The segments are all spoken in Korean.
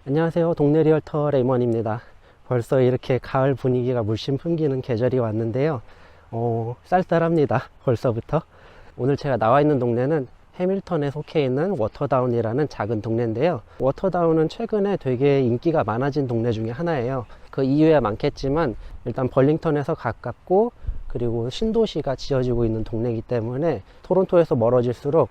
안녕하세요. 동네 리얼터 레이먼입니다. 벌써 이렇게 가을 분위기가 물씬 풍기는 계절이 왔는데요. 쌀쌀합니다. 벌써부터. 오늘 제가 나와 있는 동네는 해밀턴에 속해 있는 워터다운이라는 작은 동네인데요. 워터다운은 최근에 되게 인기가 많아진 동네 중에 하나예요. 그 이유야 많겠지만 일단 벌링턴에서 가깝고 그리고 신도시가 지어지고 있는 동네이기 때문에 토론토에서 멀어질수록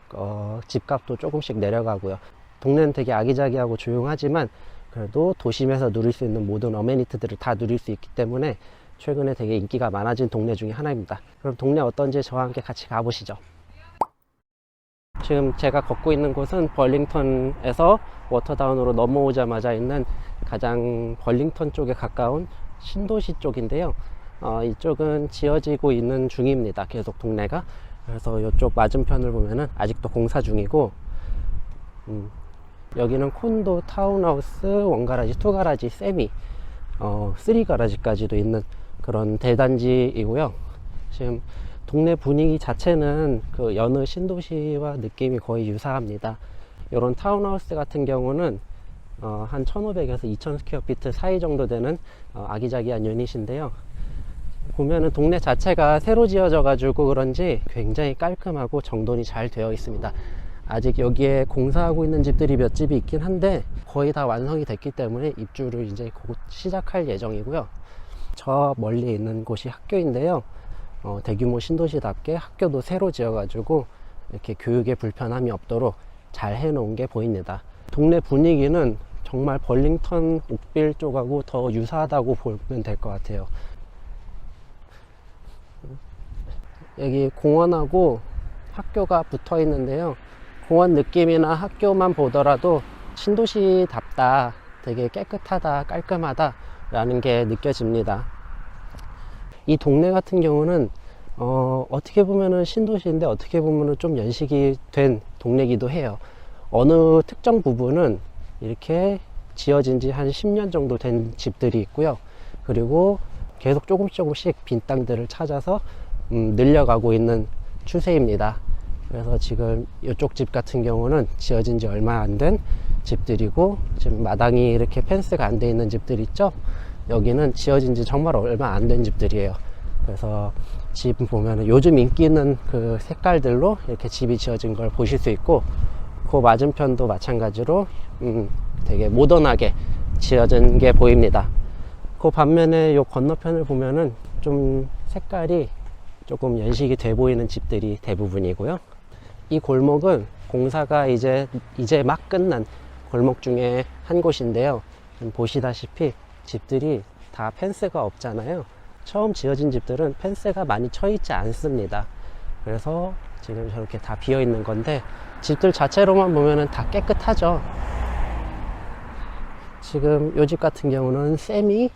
집값도 조금씩 내려가고요. 동네는 되게 아기자기하고 조용하지만 그래도 도심에서 누릴 수 있는 모든 어메니티들을 다 누릴 수 있기 때문에 최근에 되게 인기가 많아진 동네 중에 하나입니다. 그럼 동네 어떤지 저와 함께 같이 가보시죠. 지금 제가 걷고 있는 곳은 벌링턴에서 워터다운으로 넘어오자마자 있는 가장 벌링턴 쪽에 가까운 신도시 쪽인데요. 이쪽은 지어지고 있는 중입니다. 계속 동네가. 그래서 이쪽 맞은편을 보면은 아직도 공사 중이고 여기는 콘도, 타운하우스, 원가라지, 투가라지, 세미, 3가라지까지도 있는 그런 대단지이고요. 지금 동네 분위기 자체는 그 여느 신도시와 느낌이 거의 유사합니다. 이런 타운하우스 같은 경우는 한 1500에서 2000 스퀘어피트 사이 정도 되는 아기자기한 유닛인데요. 보면은 동네 자체가 새로 지어져 가지고 그런지 굉장히 깔끔하고 정돈이 잘 되어 있습니다. 아직 여기에 공사하고 있는 집들이 몇 집이 있긴 한데 거의 다 완성이 됐기 때문에 입주를 이제 곧 시작할 예정이고요. 저 멀리 있는 곳이 학교인데요. 대규모 신도시답게 학교도 새로 지어가지고 이렇게 교육에 불편함이 없도록 잘 해놓은 게 보입니다. 동네 분위기는 정말 벌링턴 옥빌 쪽하고 더 유사하다고 보면 될 것 같아요. 여기 공원하고 학교가 붙어 있는데요. 공원 느낌이나 학교만 보더라도 신도시답다, 되게 깨끗하다, 깔끔하다 라는 게 느껴집니다. 이 동네 같은 경우는 어떻게 보면은 신도시인데 어떻게 보면은 좀 연식이 된 동네이기도 해요. 어느 특정 부분은 이렇게 지어진 지 한 10년 정도 된 집들이 있고요. 그리고 계속 조금씩 빈 땅들을 찾아서 늘려가고 있는 추세입니다. 그래서 지금 이쪽 집 같은 경우는 지어진 지 얼마 안 된 집들이고, 지금 마당이 이렇게 펜스가 안 돼 있는 집들 있죠. 여기는 지어진 지 정말 얼마 안 된 집들이에요. 그래서 지금 보면은 요즘 인기 있는 그 색깔들로 이렇게 집이 지어진 걸 보실 수 있고, 그 맞은편도 마찬가지로 되게 모던하게 지어진 게 보입니다. 그 반면에 요 건너편을 보면은 좀 색깔이 조금 연식이 돼 보이는 집들이 대부분이고요. 이 골목은 공사가 이제 막 끝난 골목 중에 한 곳인데요. 보시다시피 집들이 다 펜스가 없잖아요. 처음 지어진 집들은 펜스가 많이 쳐 있지 않습니다. 그래서 지금 저렇게 다 비어 있는 건데, 집들 자체로만 보면은 다 깨끗하죠. 지금 요 집 같은 경우는 세미,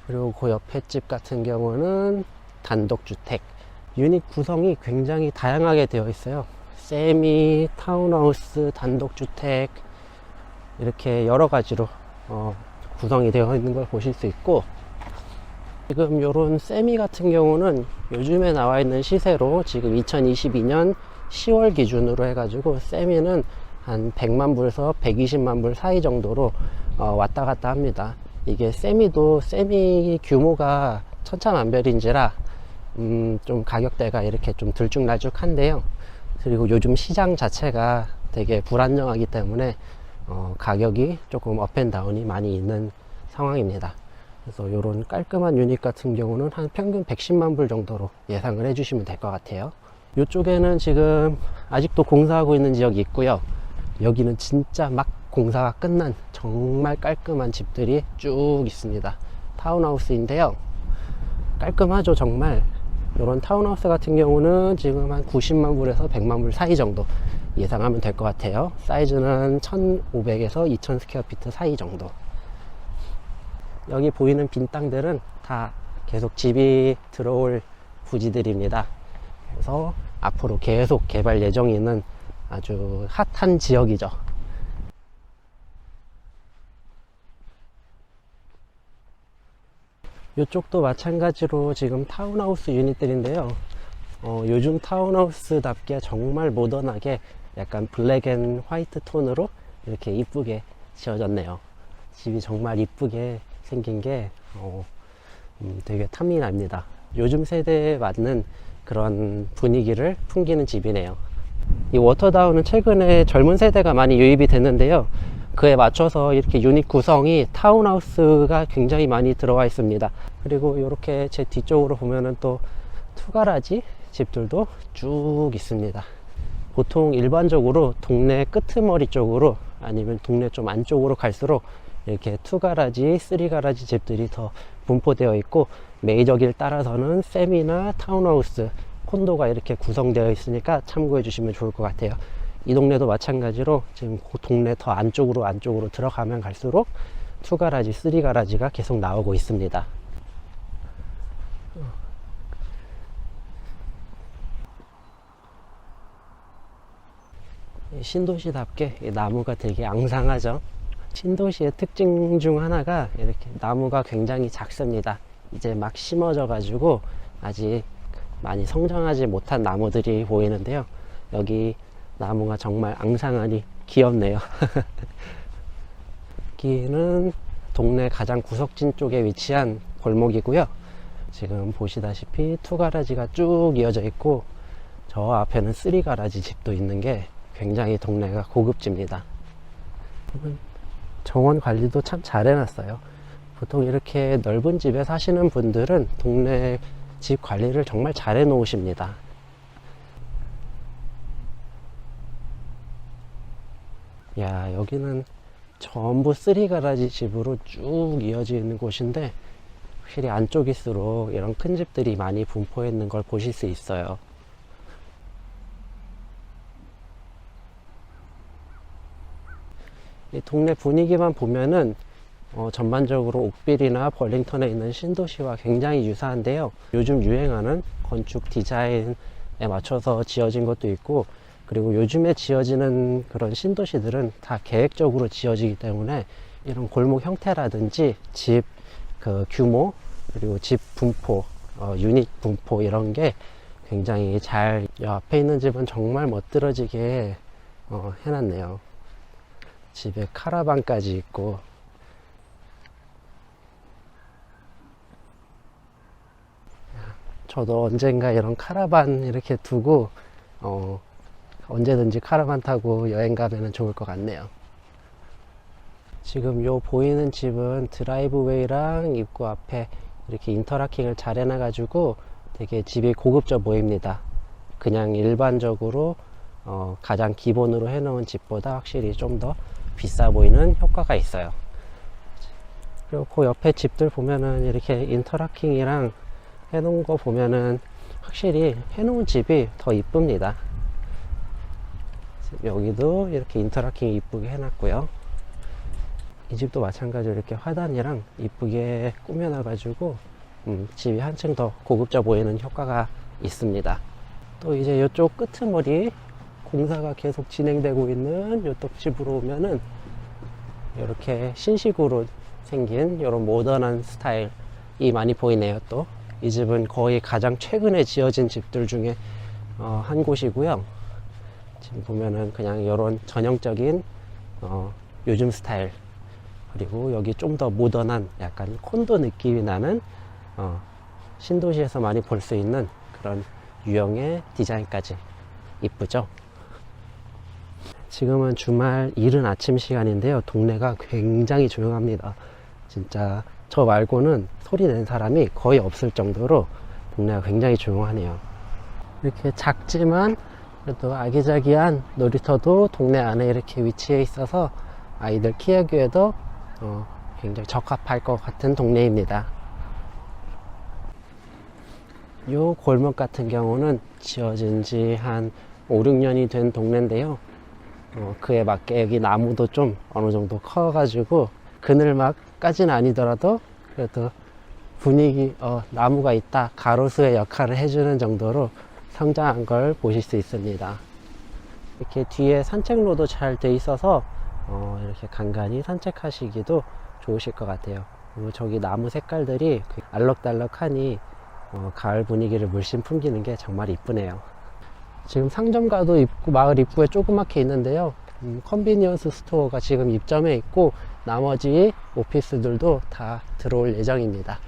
그리고 그 옆에 집 같은 경우는 단독주택. 유닛 구성이 굉장히 다양하게 되어 있어요. 세미, 타운하우스, 단독주택 이렇게 여러 가지로 구성이 되어 있는 걸 보실 수 있고, 지금 요런 세미 같은 경우는 요즘에 나와 있는 시세로 지금 2022년 10월 기준으로 해가지고 세미는 한 100만 불에서 120만 불 사이 정도로 왔다 갔다 합니다. 이게 세미도 세미 규모가 천차만별인지라 좀 가격대가 이렇게 좀 들쭉날쭉한데요. 그리고 요즘 시장 자체가 되게 불안정하기 때문에 가격이 조금 업앤다운이 많이 있는 상황입니다. 그래서 이런 깔끔한 유닛 같은 경우는 한 평균 110만 불 정도로 예상을 해주시면 될 것 같아요. 이쪽에는 지금 아직도 공사하고 있는 지역이 있고요. 여기는 진짜 막 공사가 끝난 정말 깔끔한 집들이 쭉 있습니다. 타운하우스인데요. 깔끔하죠, 정말. 이런 타운하우스 같은 경우는 지금 한 90만 불에서 100만 불 사이 정도 예상하면 될 것 같아요. 사이즈는 1500에서 2000 스퀘어피트 사이 정도. 여기 보이는 빈 땅들은 다 계속 집이 들어올 부지들입니다. 그래서 앞으로 계속 개발 예정이 있는 아주 핫한 지역이죠. 이쪽도 마찬가지로 지금 타운하우스 유닛들인데요. 요즘 타운하우스답게 정말 모던하게 약간 블랙 앤 화이트 톤으로 이렇게 이쁘게 지어졌네요. 집이 정말 이쁘게 생긴 게 되게 탐이 납니다. 요즘 세대에 맞는 그런 분위기를 풍기는 집이네요. 이 워터다운은 최근에 젊은 세대가 많이 유입이 됐는데요. 그에 맞춰서 이렇게 유닛 구성이 타운하우스가 굉장히 많이 들어와 있습니다. 그리고 이렇게 제 뒤쪽으로 보면은 또 투가라지 집들도 쭉 있습니다. 보통 일반적으로 동네 끄트머리 쪽으로 아니면 동네 좀 안쪽으로 갈수록 이렇게 투가라지, 쓰리가라지 집들이 더 분포되어 있고, 메이저 길 따라서는 세미나 타운하우스, 콘도가 이렇게 구성되어 있으니까 참고해 주시면 좋을 것 같아요. 이 동네도 마찬가지로 지금 그 동네 더 안쪽으로 들어가면 갈수록 투가라지, 쓰리가라지가 계속 나오고 있습니다. 신도시답게 나무가 되게 앙상하죠. 신도시의 특징 중 하나가 이렇게 나무가 굉장히 작습니다. 이제 막 심어져 가지고 아직 많이 성장하지 못한 나무들이 보이는데요. 여기 나무가 정말 앙상하니 귀엽네요. 여기는 동네 가장 구석진 쪽에 위치한 골목이고요. 지금 보시다시피 투가라지가 쭉 이어져 있고, 저 앞에는 쓰리가라지 집도 있는 게 굉장히 동네가 고급집니다. 정원 관리도 참 잘 해놨어요. 보통 이렇게 넓은 집에 사시는 분들은 동네 집 관리를 정말 잘 해놓으십니다. 야, 여기는 전부 쓰리가라지 집으로 쭉 이어져 있는 곳인데, 확실히 안쪽일수록 이런 큰 집들이 많이 분포해 있는 걸 보실 수 있어요. 이 동네 분위기만 보면은 전반적으로 옥빌이나 벌링턴에 있는 신도시와 굉장히 유사한데요. 요즘 유행하는 건축 디자인에 맞춰서 지어진 것도 있고, 그리고 요즘에 지어지는 그런 신도시들은 다 계획적으로 지어지기 때문에 이런 골목 형태라든지 집 그 규모, 그리고 집 분포, 유닛 분포 이런 게 굉장히 잘, 앞에 있는 집은 정말 멋들어지게 해놨네요. 집에 카라반까지 있고, 저도 언젠가 이런 카라반 이렇게 두고 언제든지 카라반 타고 여행 가면 좋을 것 같네요. 지금 요 보이는 집은 드라이브웨이랑 입구 앞에 이렇게 인터라킹을 잘 해놔 가지고 되게 집이 고급져 보입니다. 그냥 일반적으로 가장 기본으로 해놓은 집보다 확실히 좀 더 비싸 보이는 효과가 있어요. 그리고 그 옆에 집들 보면은 이렇게 인터라킹이랑 해놓은 거 보면은 확실히 해놓은 집이 더 이쁩니다. 여기도 이렇게 인터라킹 이쁘게 해놨고요. 이 집도 마찬가지로 이렇게 화단이랑 이쁘게 꾸며놔 가지고 집이 한층 더 고급져 보이는 효과가 있습니다. 또 이제 이쪽 끄트머리 공사가 계속 진행되고 있는 이쪽 집으로 오면은 이렇게 신식으로 생긴 이런 모던한 스타일이 많이 보이네요. 또 이 집은 거의 가장 최근에 지어진 집들 중에 한 곳이고요. 지금 보면은 그냥 이런 전형적인 요즘 스타일, 그리고 여기 좀 더 모던한 약간 콘도 느낌이 나는 신도시에서 많이 볼 수 있는 그런 유형의 디자인까지 이쁘죠. 지금은 주말 이른 아침 시간인데요. 동네가 굉장히 조용합니다. 진짜 저 말고는 소리 낸 사람이 거의 없을 정도로 동네가 굉장히 조용하네요. 이렇게 작지만 그래도 아기자기한 놀이터도 동네 안에 이렇게 위치해 있어서 아이들 키우기에도 굉장히 적합할 것 같은 동네입니다. 이 골목 같은 경우는 지어진 지 한 5, 6년이 된 동네인데요. 그에 맞게 여기 나무도 좀 어느 정도 커가지고 그늘막까지는 아니더라도 그래도 분위기, 나무가 있다, 가로수의 역할을 해주는 정도로 성장한 걸 보실 수 있습니다. 이렇게 뒤에 산책로도 잘 돼 있어서 이렇게 간간히 산책하시기도 좋으실 것 같아요. 그리고 저기 나무 색깔들이 알록달록하니 가을 분위기를 물씬 풍기는 게 정말 이쁘네요. 지금 상점가도 입구, 마을 입구에 조그맣게 있는데요. 컨비니언스 스토어가 지금 입점해 있고 나머지 오피스들도 다 들어올 예정입니다.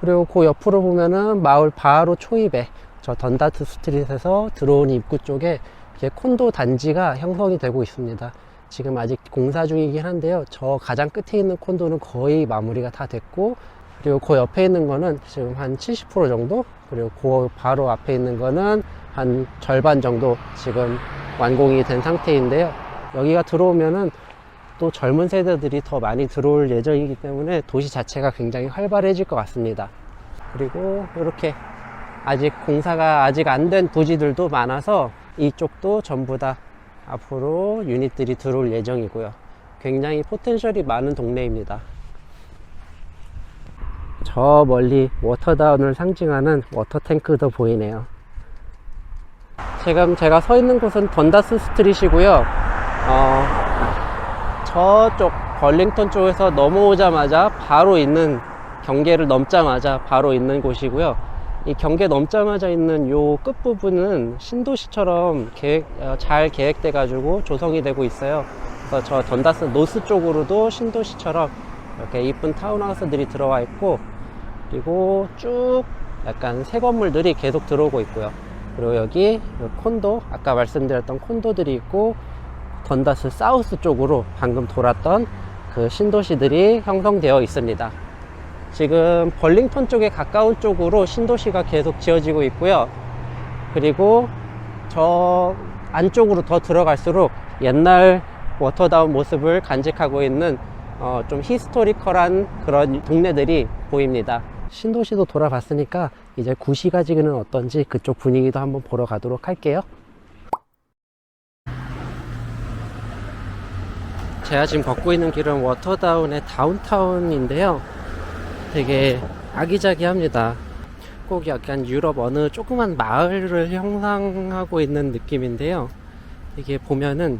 그리고 그 옆으로 보면은 마을 바로 초입에 저 던다트 스트릿에서 들어온 입구 쪽에 이렇게 콘도 단지가 형성이 되고 있습니다. 지금 아직 공사 중이긴 한데요. 저 가장 끝에 있는 콘도는 거의 마무리가 다 됐고, 그리고 그 옆에 있는 거는 지금 한 70% 정도, 그리고 그 바로 앞에 있는 거는 한 절반 정도 지금 완공이 된 상태인데요. 여기가 들어오면은 또 젊은 세대들이 더 많이 들어올 예정이기 때문에 도시 자체가 굉장히 활발해질 것 같습니다. 그리고 이렇게 아직 공사가 아직 안 된 부지들도 많아서 이쪽도 전부 다 앞으로 유닛들이 들어올 예정이고요. 굉장히 포텐셜이 많은 동네입니다. 저 멀리 워터다운을 상징하는 워터탱크도 보이네요. 지금 제가 서 있는 곳은 던다스 스트릿이고요. 저쪽 벌링턴 쪽에서 넘어오자마자 바로 있는, 경계를 넘자마자 바로 있는 곳이고요. 이 경계 넘자마자 있는 요 끝부분은 신도시처럼 잘 계획돼 가지고 조성이 되고 있어요. 그래서 저 던다스 노스 쪽으로도 신도시처럼 이렇게 이쁜 타운하우스들이 들어와 있고, 그리고 쭉 약간 새 건물들이 계속 들어오고 있고요. 그리고 여기 콘도, 아까 말씀드렸던 콘도들이 있고, 던다스 사우스 쪽으로 방금 돌았던 그 신도시들이 형성되어 있습니다. 지금 벌링턴 쪽에 가까운 쪽으로 신도시가 계속 지어지고 있고요. 그리고 저 안쪽으로 더 들어갈수록 옛날 워터다운 모습을 간직하고 있는 좀 히스토리컬한 그런 동네들이 보입니다. 신도시도 돌아봤으니까 이제 구시가지는 어떤지 그쪽 분위기도 한번 보러 가도록 할게요. 제가 지금 걷고 있는 길은 워터다운의 다운타운인데요. 되게 아기자기합니다. 꼭 약간 유럽 어느 조그만 마을을 형상하고 있는 느낌인데요. 이게 보면은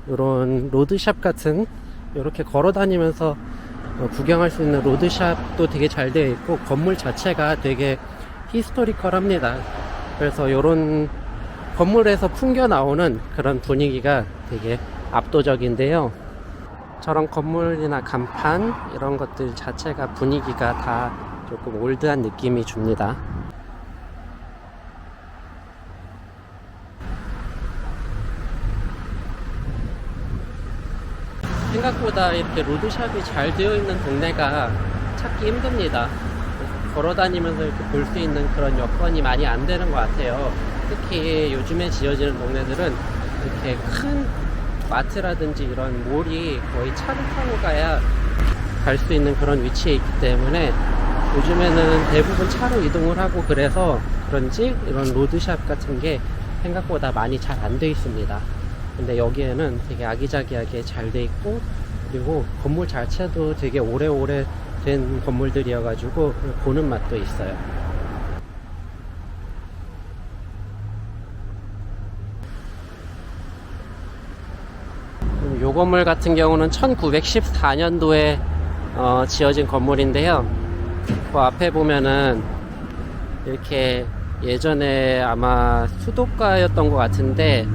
이런 로드샵 같은, 이렇게 걸어 다니면서 구경할 수 있는 로드샵도 되게 잘 되어 있고, 건물 자체가 되게 히스토리컬합니다. 그래서 이런 건물에서 풍겨 나오는 그런 분위기가 되게 압도적인데요. 저런 건물이나 간판 이런 것들 자체가 분위기가 다 조금 올드한 느낌이 줍니다. 생각보다 이렇게 로드샵이 잘 되어 있는 동네가 찾기 힘듭니다. 걸어 다니면서 이렇게 볼 수 있는 그런 여건이 많이 안 되는 것 같아요. 특히 요즘에 지어지는 동네들은 이렇게 큰 마트라든지 이런 몰이 거의 차를 타고 가야 갈 수 있는 그런 위치에 있기 때문에 요즘에는 대부분 차로 이동을 하고, 그래서 그런지 이런 로드샵 같은 게 생각보다 많이 잘 안 돼 있습니다. 근데 여기에는 되게 아기자기하게 잘 돼 있고, 그리고 건물 자체도 되게 오래오래 된 건물들이어 가지고 보는 맛도 있어요. 요 건물 같은 경우는 1914년도에 지어진 건물인데요. 그 앞에 보면은 이렇게 예전에 아마 수도가였던 것 같은데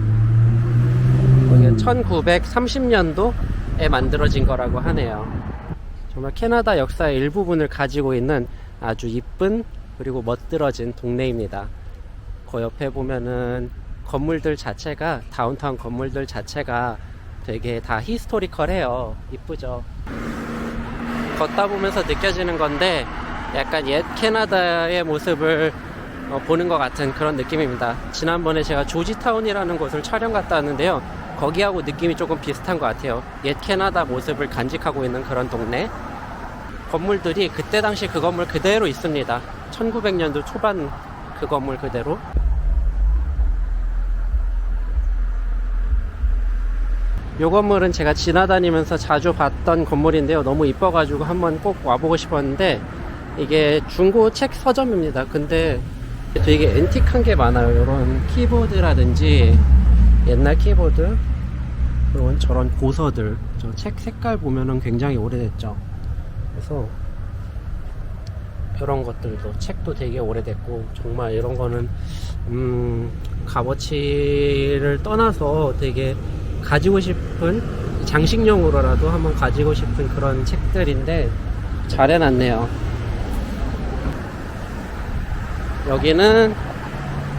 1930년도에 만들어진 거라고 하네요. 정말 캐나다 역사의 일부분을 가지고 있는 아주 이쁜, 그리고 멋들어진 동네입니다. 그 옆에 보면은 건물들 자체가, 다운타운 건물들 자체가 되게 다 히스토리컬해요. 이쁘죠. 걷다 보면서 느껴지는 건데 약간 옛 캐나다의 모습을 보는 것 같은 그런 느낌입니다. 지난번에 제가 조지타운이라는 곳을 촬영 갔다 왔는데요. 거기하고 느낌이 조금 비슷한 것 같아요. 옛 캐나다 모습을 간직하고 있는 그런 동네. 건물들이 그때 당시 그 건물 그대로 있습니다. 1900년도 초반 그 건물 그대로. 이 건물은 제가 지나다니면서 자주 봤던 건물인데요. 너무 이뻐가지고 한번 꼭 와보고 싶었는데, 이게 중고 책 서점입니다. 근데 되게 앤틱한 게 많아요. 이런 키보드라든지 옛날 키보드, 그리고 저런 고서들, 저 책 색깔 보면은 굉장히 오래됐죠. 그래서 이런 것들도, 책도 되게 오래됐고, 정말 이런 거는 값어치를 떠나서 되게 가지고 싶은 장식용으로라도 한번 가지고 싶은 그런 책들인데 잘 해놨네요. 여기는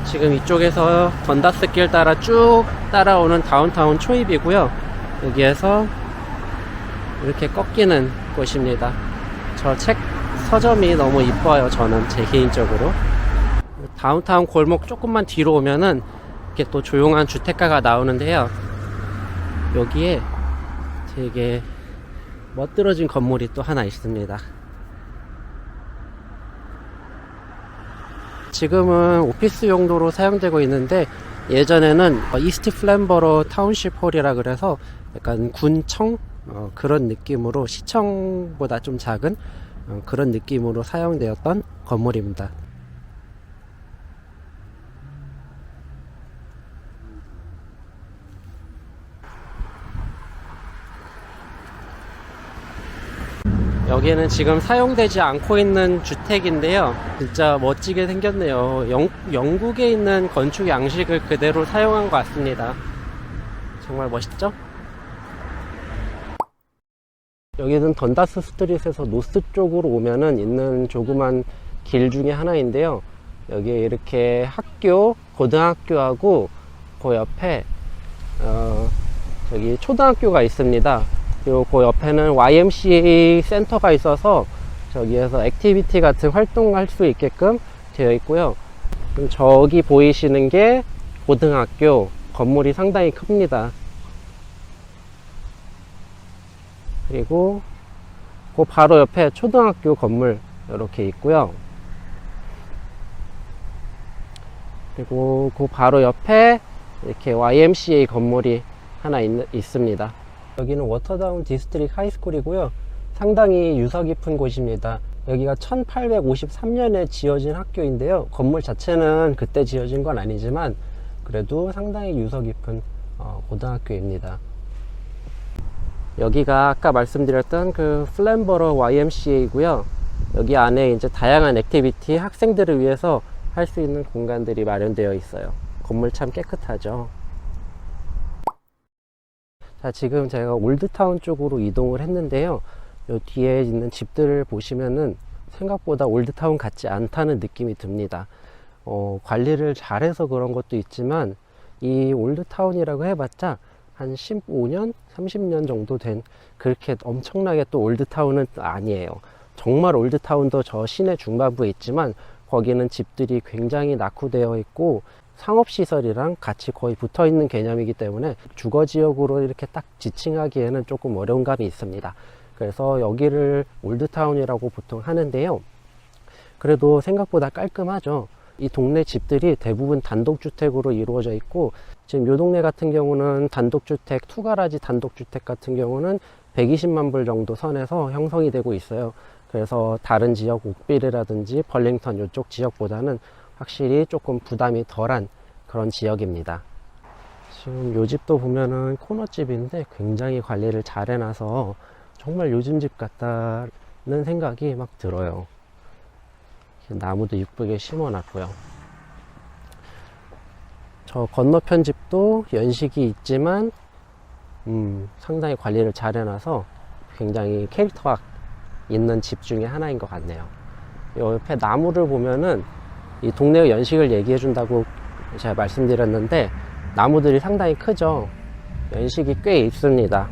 지금 이쪽에서 던다스 길 따라 쭉 따라오는 다운타운 초입이고요. 여기에서 이렇게 꺾이는 곳입니다. 저 책 서점이 너무 이뻐요. 저는 제 개인적으로. 다운타운 골목 조금만 뒤로 오면은 이렇게 또 조용한 주택가가 나오는데요. 여기에 되게 멋들어진 건물이 또 하나 있습니다. 지금은 오피스 용도로 사용되고 있는데 예전에는 이스트 플랜버러 타운십 홀이라 그래서 약간 군청 그런 느낌으로 시청보다 좀 작은 그런 느낌으로 사용되었던 건물입니다. 여기는 지금 사용되지 않고 있는 주택인데요. 진짜 멋지게 생겼네요. 영국에 있는 건축 양식을 그대로 사용한 것 같습니다. 정말 멋있죠? 여기는 던다스 스트릿에서 노스 쪽으로 오면은 있는 조그만 길 중에 하나인데요. 여기에 이렇게 학교, 고등학교하고 그 옆에 저기 초등학교가 있습니다. 그리고 그 옆에는 YMCA 센터가 있어서 저기에서 액티비티 같은 활동을 할 수 있게끔 되어 있고요. 저기 보이시는 게 고등학교 건물이 상당히 큽니다. 그리고 그 바로 옆에 초등학교 건물 이렇게 있고요. 그리고 그 바로 옆에 이렇게 YMCA 건물이 하나 있습니다. 여기는 워터다운 디스트릭 하이스쿨이고요. 상당히 유서 깊은 곳입니다. 여기가 1853년에 지어진 학교인데요. 건물 자체는 그때 지어진 건 아니지만 그래도 상당히 유서 깊은 고등학교입니다. 여기가 아까 말씀드렸던 그 플랜버러 YMCA이고요. 여기 안에 이제 다양한 액티비티 학생들을 위해서 할 수 있는 공간들이 마련되어 있어요. 건물 참 깨끗하죠. 자, 지금 제가 올드타운 쪽으로 이동을 했는데요. 요 뒤에 있는 집들을 보시면은 생각보다 올드타운 같지 않다는 느낌이 듭니다. 관리를 잘해서 그런 것도 있지만 이 올드타운이라고 해봤자 한 15년, 30년 정도 된 그렇게 엄청나게 또 올드타운은 아니에요. 정말 올드타운도 저 시내 중반부에 있지만 거기는 집들이 굉장히 낙후되어 있고 상업시설이랑 같이 거의 붙어 있는 개념이기 때문에 주거지역으로 이렇게 딱 지칭하기에는 조금 어려운 감이 있습니다. 그래서 여기를 올드타운이라고 보통 하는데요. 그래도 생각보다 깔끔하죠. 이 동네 집들이 대부분 단독주택으로 이루어져 있고 지금 요 동네 같은 경우는 단독주택, 투가라지 단독주택 같은 경우는 120만 불 정도 선에서 형성이 되고 있어요. 그래서 다른 지역 옥빌이라든지 벌링턴 이쪽 지역보다는 확실히 조금 부담이 덜한 그런 지역입니다. 지금 요 집도 보면은 코너집인데 굉장히 관리를 잘 해놔서 정말 요즘 집 같다는 생각이 막 들어요. 나무도 이쁘게 심어놨고요. 저 건너편 집도 연식이 있지만 상당히 관리를 잘 해놔서 굉장히 캐릭터가 있는 집 중에 하나인 것 같네요. 옆에 나무를 보면은 이 동네의 연식을 얘기해 준다고 제가 말씀드렸는데 나무들이 상당히 크죠. 연식이 꽤 있습니다.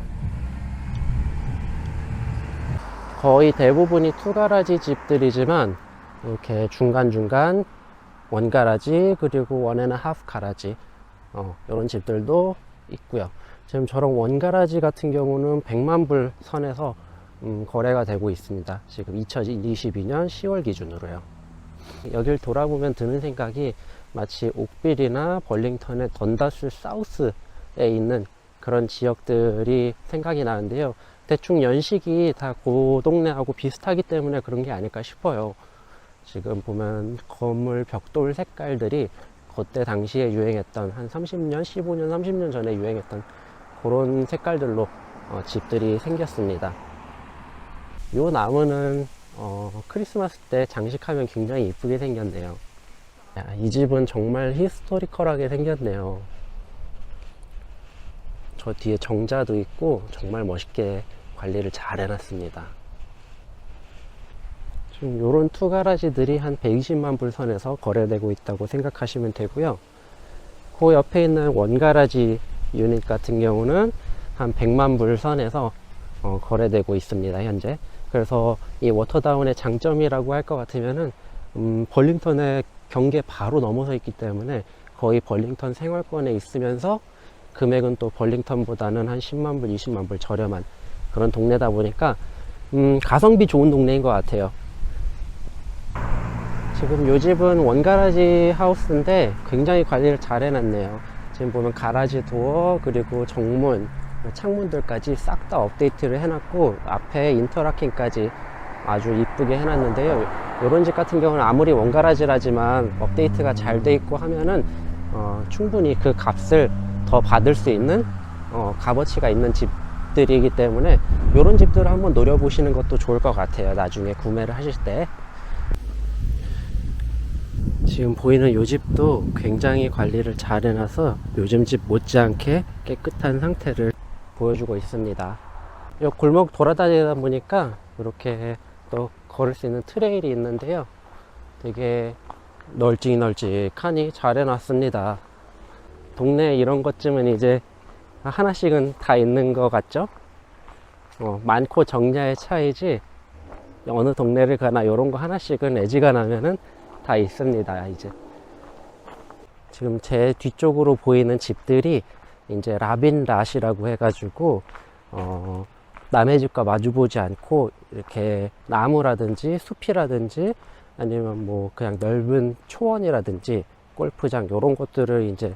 거의 대부분이 투가라지 집들이지만 이렇게 중간중간 원가라지 그리고 원앤 하프 가라지 이런 집들도 있고요. 지금 저런 원가라지 같은 경우는 100만 불 선에서 거래가 되고 있습니다. 지금 2022년 10월 기준으로요. 여길 돌아보면 드는 생각이 마치 옥빌이나 벌링턴의 던다스 사우스에 있는 그런 지역들이 생각이 나는데요. 대충 연식이 다 그 동네하고 비슷하기 때문에 그런 게 아닐까 싶어요. 지금 보면 건물 벽돌 색깔들이 그때 당시에 유행했던 한 30년, 15년, 30년 전에 유행했던 그런 색깔들로 집들이 생겼습니다. 요 나무는 크리스마스 때 장식하면 굉장히 이쁘게 생겼네요. 야, 이 집은 정말 히스토리컬하게 생겼네요. 저 뒤에 정자도 있고 정말 멋있게 관리를 잘 해놨습니다. 지금 요런 투 가라지들이 한 120만 불 선에서 거래되고 있다고 생각하시면 되고요. 그 옆에 있는 원 가라지 유닛 같은 경우는 한 100만 불 선에서 거래되고 있습니다, 현재. 그래서 이 워터다운의 장점이라고 할 것 같으면은 벌링턴의 경계 바로 넘어서 있기 때문에 거의 벌링턴 생활권에 있으면서 금액은 또 벌링턴보다는 한 10만 불, 20만 불 저렴한 그런 동네다 보니까 가성비 좋은 동네인 것 같아요. 지금 요 집은 원가라지 하우스인데 굉장히 관리를 잘 해놨네요. 지금 보면 가라지 도어 그리고 정문, 창문들까지 싹 다 업데이트를 해놨고 앞에 인터라킹까지 아주 이쁘게 해놨는데요. 요런 집 같은 경우는 아무리 원가라지라지만 업데이트가 잘 돼 있고 하면은 충분히 그 값을 더 받을 수 있는 값어치가 있는 집들이기 때문에 요런 집들을 한번 노려보시는 것도 좋을 것 같아요, 나중에 구매를 하실 때. 지금 보이는 요 집도 굉장히 관리를 잘 해놔서 요즘 집 못지않게 깨끗한 상태를 보여주고 있습니다. 요 골목 돌아다니다 보니까 이렇게 또 걸을 수 있는 트레일이 있는데요, 되게 널찍널찍하니 잘 해놨습니다. 동네에 이런 것쯤은 이제 하나씩은 다 있는 것 같죠? 많고 적냐의 차이지 어느 동네를 가나 이런 거 하나씩은 애지간하면은 다 있습니다. 이제 지금 제 뒤쪽으로 보이는 집들이 이제 라빈랏이라고 해가지고 남의 집과 마주보지 않고 이렇게 나무라든지 숲이라든지 아니면 뭐 그냥 넓은 초원이라든지 골프장 이런 것들을 이제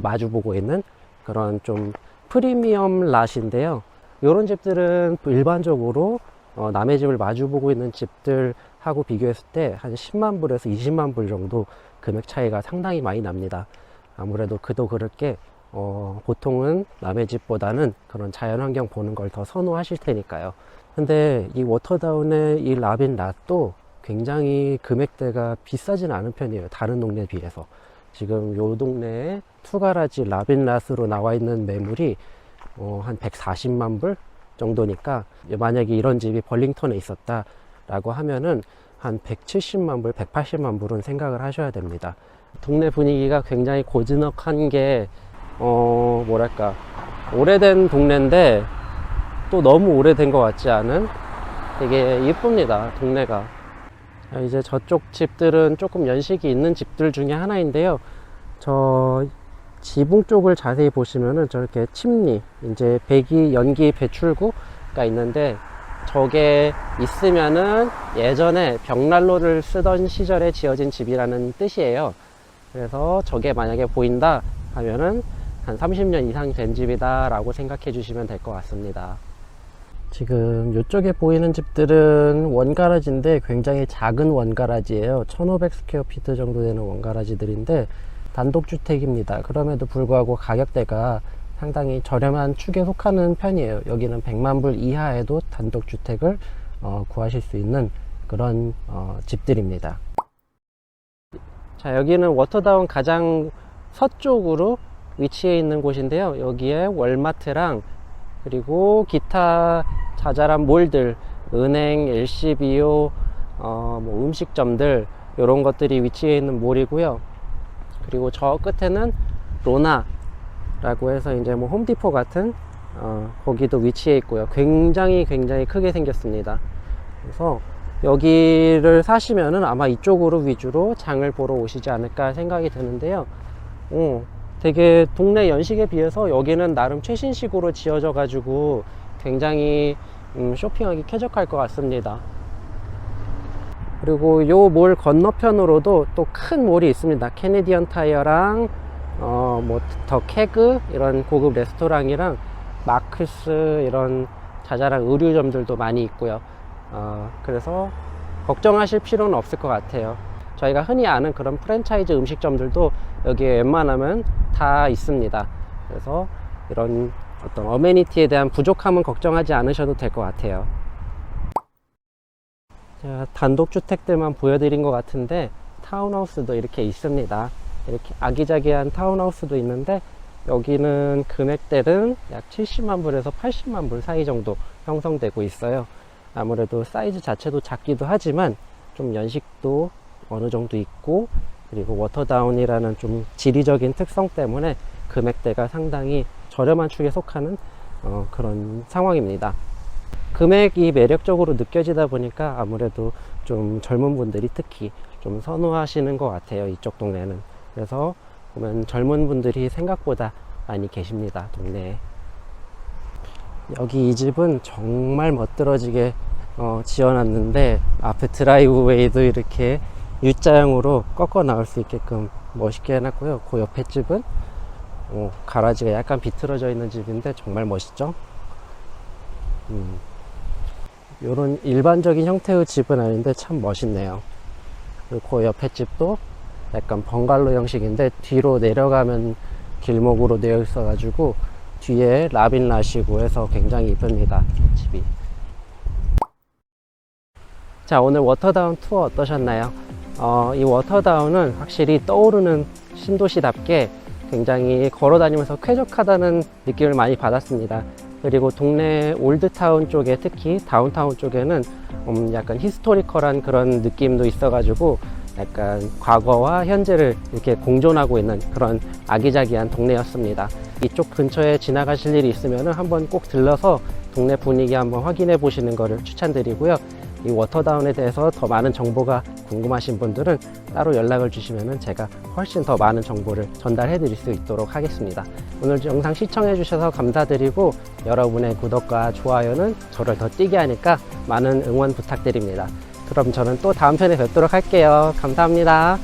마주보고 있는 그런 좀 프리미엄 랏인데요. 이런 집들은 일반적으로 남의 집을 마주보고 있는 집들하고 비교했을 때 한 10만 불에서 20만 불 정도 금액 차이가 상당히 많이 납니다. 아무래도 그도 그럴 게 보통은 남의 집보다는 그런 자연환경 보는 걸 더 선호하실 테니까요. 근데 이 워터다운의 이 라빈랏도 굉장히 금액대가 비싸진 않은 편이에요, 다른 동네에 비해서. 지금 요 동네에 투가라지 라빈랏으로 나와 있는 매물이 한 140만 불 정도니까 만약에 이런 집이 벌링턴에 있었다 라고 하면은 한 170만 불, 180만 불은 생각을 하셔야 됩니다. 동네 분위기가 굉장히 고즈넉한 게 뭐랄까 오래된 동네인데 또 너무 오래된 것 같지 않은 되게 이쁩니다, 동네가. 이제 저쪽 집들은 조금 연식이 있는 집들 중에 하나인데요, 저 지붕 쪽을 자세히 보시면은 저렇게 침리, 이제 배기 연기 배출구가 있는데 저게 있으면은 예전에 벽난로를 쓰던 시절에 지어진 집이라는 뜻이에요. 그래서 저게 만약에 보인다 하면은 한 30년 이상 된 집이다 라고 생각해 주시면 될 것 같습니다. 지금 이쪽에 보이는 집들은 원가라지인데 굉장히 작은 원가라지예요. 1500 스퀘어피트 정도 되는 원가라지들인데 단독주택입니다. 그럼에도 불구하고 가격대가 상당히 저렴한 축에 속하는 편이에요. 여기는 100만 불 이하에도 단독주택을 구하실 수 있는 그런 집들입니다. 자, 여기는 워터다운 가장 서쪽으로 위치해 있는 곳인데요, 여기에 월마트랑 그리고 기타 자잘한 몰들, 은행, LCBO, 뭐 음식점들 이런 것들이 위치해 있는 몰이고요. 그리고 저 끝에는 로나라고 해서 이제 뭐 홈디포 같은 거기도 위치해 있고요. 굉장히 크게 생겼습니다. 그래서 여기를 사시면은 아마 이쪽으로 위주로 장을 보러 오시지 않을까 생각이 드는데요. 되게 동네 연식에 비해서 여기는 나름 최신식으로 지어져 가지고 굉장히 쇼핑하기 쾌적할 것 같습니다. 그리고 요 몰 건너편으로도 또 큰 몰이 있습니다. 캐네디언 타이어랑 뭐 더 캐그 이런 고급 레스토랑이랑 마크스 이런 자잘한 의류점들도 많이 있고요. 그래서 걱정하실 필요는 없을 것 같아요. 저희가 흔히 아는 그런 프랜차이즈 음식점들도 여기에 웬만하면 다 있습니다. 그래서 이런 어떤 어메니티에 대한 부족함은 걱정하지 않으셔도 될 것 같아요. 자, 단독주택들만 보여드린 것 같은데 타운하우스도 이렇게 있습니다. 이렇게 아기자기한 타운하우스도 있는데 여기는 금액대는 약 70만 불에서 80만 불 사이 정도 형성되고 있어요. 아무래도 사이즈 자체도 작기도 하지만 좀 연식도 어느 정도 있고, 그리고 워터다운이라는 좀 지리적인 특성 때문에 금액대가 상당히 저렴한 축에 속하는 그런 상황입니다. 금액이 매력적으로 느껴지다 보니까 아무래도 좀 젊은 분들이 특히 좀 선호하시는 것 같아요, 이쪽 동네는. 그래서 보면 젊은 분들이 생각보다 많이 계십니다, 동네에. 여기 이 집은 정말 멋들어지게 지어놨는데, 앞에 드라이브웨이도 이렇게 U자형으로 꺾어 나올 수 있게끔 멋있게 해놨고요. 그 옆에 집은 가라지가 약간 비틀어져 있는 집인데 정말 멋있죠. 이런 일반적인 형태의 집은 아닌데 참 멋있네요. 그리고 그 옆에 집도 약간 번갈로 형식인데 뒤로 내려가면 길목으로 되어 있어 가지고 뒤에 라빈라시고 해서 굉장히 이쁩니다, 집이. 자, 오늘 워터다운 투어 어떠셨나요? 이 워터다운은 확실히 떠오르는 신도시답게 굉장히 걸어다니면서 쾌적하다는 느낌을 많이 받았습니다. 그리고 동네 올드타운 쪽에, 특히 다운타운 쪽에는 약간 히스토리컬한 그런 느낌도 있어가지고 약간 과거와 현재를 이렇게 공존하고 있는 그런 아기자기한 동네였습니다. 이쪽 근처에 지나가실 일이 있으면 한번 꼭 들러서 동네 분위기 한번 확인해 보시는 것을 추천드리고요. 이 워터다운에 대해서 더 많은 정보가 궁금하신 분들은 따로 연락을 주시면 제가 훨씬 더 많은 정보를 전달해 드릴 수 있도록 하겠습니다. 오늘 영상 시청해 주셔서 감사드리고, 여러분의 구독과 좋아요는 저를 더 뛰게 하니까 많은 응원 부탁드립니다. 그럼 저는 또 다음 편에 뵙도록 할게요. 감사합니다.